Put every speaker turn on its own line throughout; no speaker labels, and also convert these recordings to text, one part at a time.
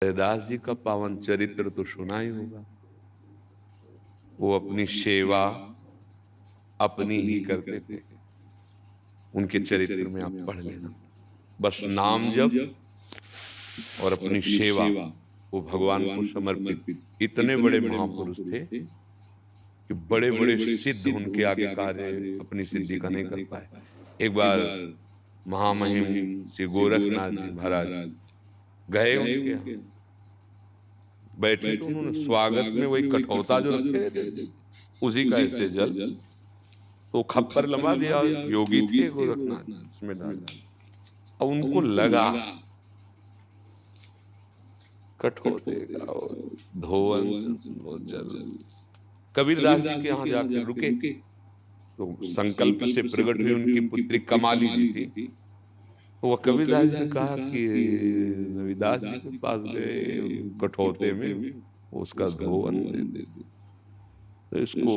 रविदास जी का पावन चरित्र तो सुना ही होगा। वो अपनी सेवा अपनी ही करते थे। उनके चरित्र में आप पढ़ लेना, बस नाम जप और अपनी सेवा, वो भगवान को समर्पित। इतने बड़े महापुरुष थे कि बड़े बड़े सिद्ध उनके आगे कार्य अपनी सिद्धि का नहीं कर पाए। एक बार महामहिम श्री गोरखनाथ जी महाराज गए उनके यहाँ, बैठे तो उन्होंने स्वागत में वही कठौता जो रखे थे उसी का ऐसे जल तो खप्पर लंबा दिया। योगी थे गोरखनाथ, उसमें डाला। अब उनको लगा कठौते का धोवन जल। कबीरदास जी के यहाँ जाकर रुके तो संकल्प से प्रकट हुई उनकी पुत्री कमाली जी थी। तो वह कबीरदास जी ने कहा कि रविदास जी के पास गए कठौते में उसका धोवन दे दे, तो इसको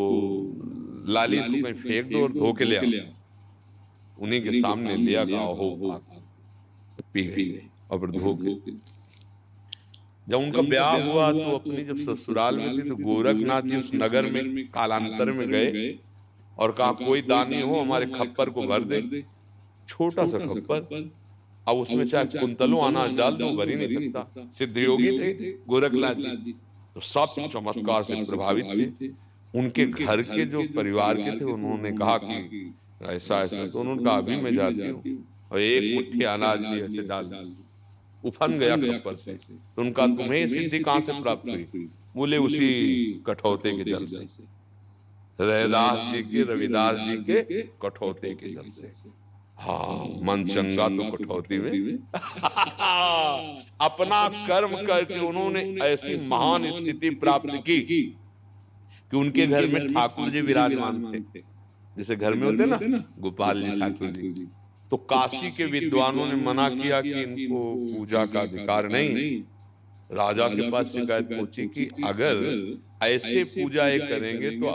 लाली इसको कहीं फेंक दो और धो के ले आओ। उन्हीं के सामने लिया का हो पी गए और फिर धो के। जब उनका ब्याह हुआ तो अपनी जब ससुराल में थी तो गोरखनाथ जी उस नगर में कालांतर में गए और कहा कोई दानी हो हमारे खप्पर को भर दे। छोटा सा खप्पर, अब उसमें चाहे कुंतलों अनाज डाल दो भर ही नहीं सकता। सिद्ध योगी थे गोरखनाथ जी, तो सब चमत्कार से प्रभावित थे। उनके घर के जो परिवार के थे उन्होंने कहा कि ऐसा ऐसा, तो उन्होंने कहा अभी मैं जाती हूँ और एक मुट्ठी अनाज भी ऐसे डाल उफन गया खप्पर से। तो उनका तुम्हें सिद्धि कहां से प्राप्त हुई? बोले उसी कठौते के जल से, रविदास जी के रविदास जी के कठौते के जल से। हाँ, मन चंगा तो कठौती में अपना कर्म करके उन्होंने ऐसी महान स्थिति प्राप्त की कि उनके घर में ठाकुर जी विराजमान थे। जैसे घर में होते ना गोपाल जी ठाकुर जी, तो काशी के विद्वानों ने मना किया कि इनको पूजा का अधिकार नहीं। राजा के पास शिकायत पहुंची कि अगर ऐसे पूजा ये करेंगे तो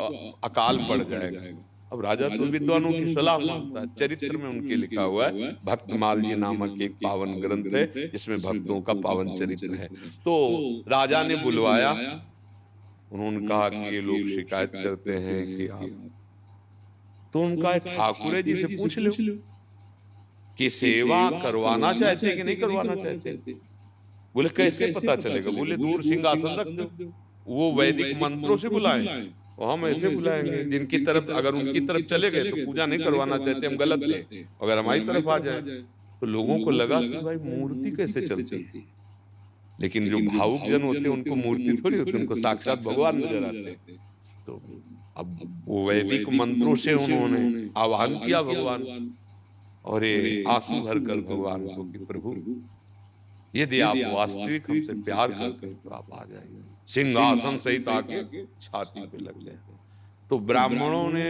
अकाल पड़ जाएगा। अब राजा तो विद्वानों की सलाह मानता है। चरित्र में उनके लिखा हुआ है, भक्तमाल जी नामक एक पावन ग्रंथ है जिसमें भक्तों का पावन चरित्र है। तो राजा ने बुलवाया, उन्होंने कहा कि ये लोग शिकायत करते हैं कि आप, तो उनका ठाकुर जी से पूछ लो कि सेवा करवाना चाहते कि नहीं करवाना चाहते। बोले कैसे पता चलेगा? बोले दूर सिंहासन रख दो, वो वैदिक मंत्रों से बुलाएं और हम ऐसे बुलाएंगे जिनकी तरफ, अगर उनकी तरफ चले गए तो पूजा नहीं करवाना चाहते, हम गलत थे। अगर हमारी तरफ आ जाए तो लोगों को लगा कि भाई मूर्ति कैसे चलती है। लेकिन जो भावुक जन होते हैं उनको मूर्ति थोड़ी होती, उनको साक्षात भगवान नजर आते हैं। तो अब वो वैदिक मंत्रों से उन्होंने आह्वान किया भगवान, और ये आंसू भर कर भगवान को कि प्रभु यदि आप वास्तविक हमसे प्यार करते हैं तो आप आ जाइए। सिंहासन सहित आके छाती पे लग गए। तो ब्राह्मणों ने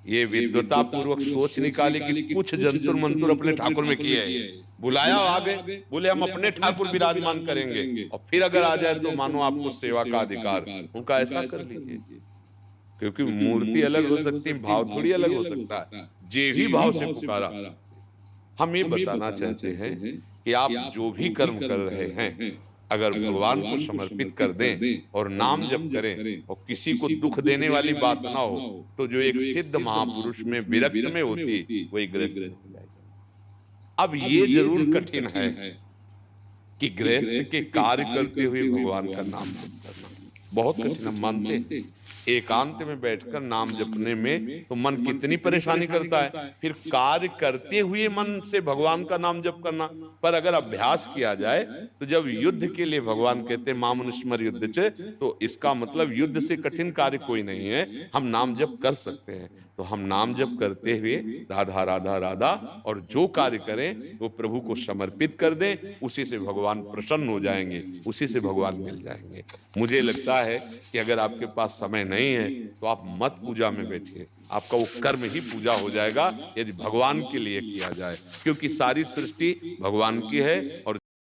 ये विद्वता पूर्वक सोच निकाली कि कुछ जंतुर मंतुर अपने ठाकुर में किए हैं। बुलाया आ गए, बोले हम अपने ठाकुर विराजमान करेंगे और फिर अगर आ जाए तो मानो आपको सेवा का अधिकार। उनका ऐसा कर लीजिए, क्योंकि मूर्ति अलग हो सकती है, भाव थोड़ी अलग हो सकता है। जे भी भाव से पुकारा। हम ये बताना चाहते हैं कि आप जो भी कर्म कर रहे हैं अगर भगवान को समर्पित कर दें और नाम जप करें और किसी को दुख देने वाली बात ना हो, तो जो एक सिद्ध महापुरुष में विरक्त में होती वही गृहस्थ हो जाएगी। अब ये जरूर कठिन है कि गृहस्थ के कार्य करते हुए भगवान का नाम जप करना बहुत कठिन। हम मानते हैं एकांत में बैठकर नाम जपने में तो मन कितनी परेशानी करता है, फिर कार्य करते हुए मन से भगवान का नाम जप करना। पर अगर अभ्यास किया जाए तो जब युद्ध के लिए भगवान कहते हैं मामनुस्मर युद्ध से, तो इसका मतलब युद्ध से कठिन कार्य कोई नहीं है, हम नाम जप कर सकते हैं। तो हम नाम जप करते हुए राधा राधा राधा और जो कार्य करें वो प्रभु को समर्पित कर दें, उसी से भगवान प्रसन्न हो जाएंगे, उसी से भगवान मिल जाएंगे। मुझे लगता है कि अगर आपके पास समय नहीं है तो आप मत पूजा में बैठिए, आपका वो कर्म ही पूजा हो जाएगा यदि भगवान के लिए किया जाए, क्योंकि सारी सृष्टि भगवान की है और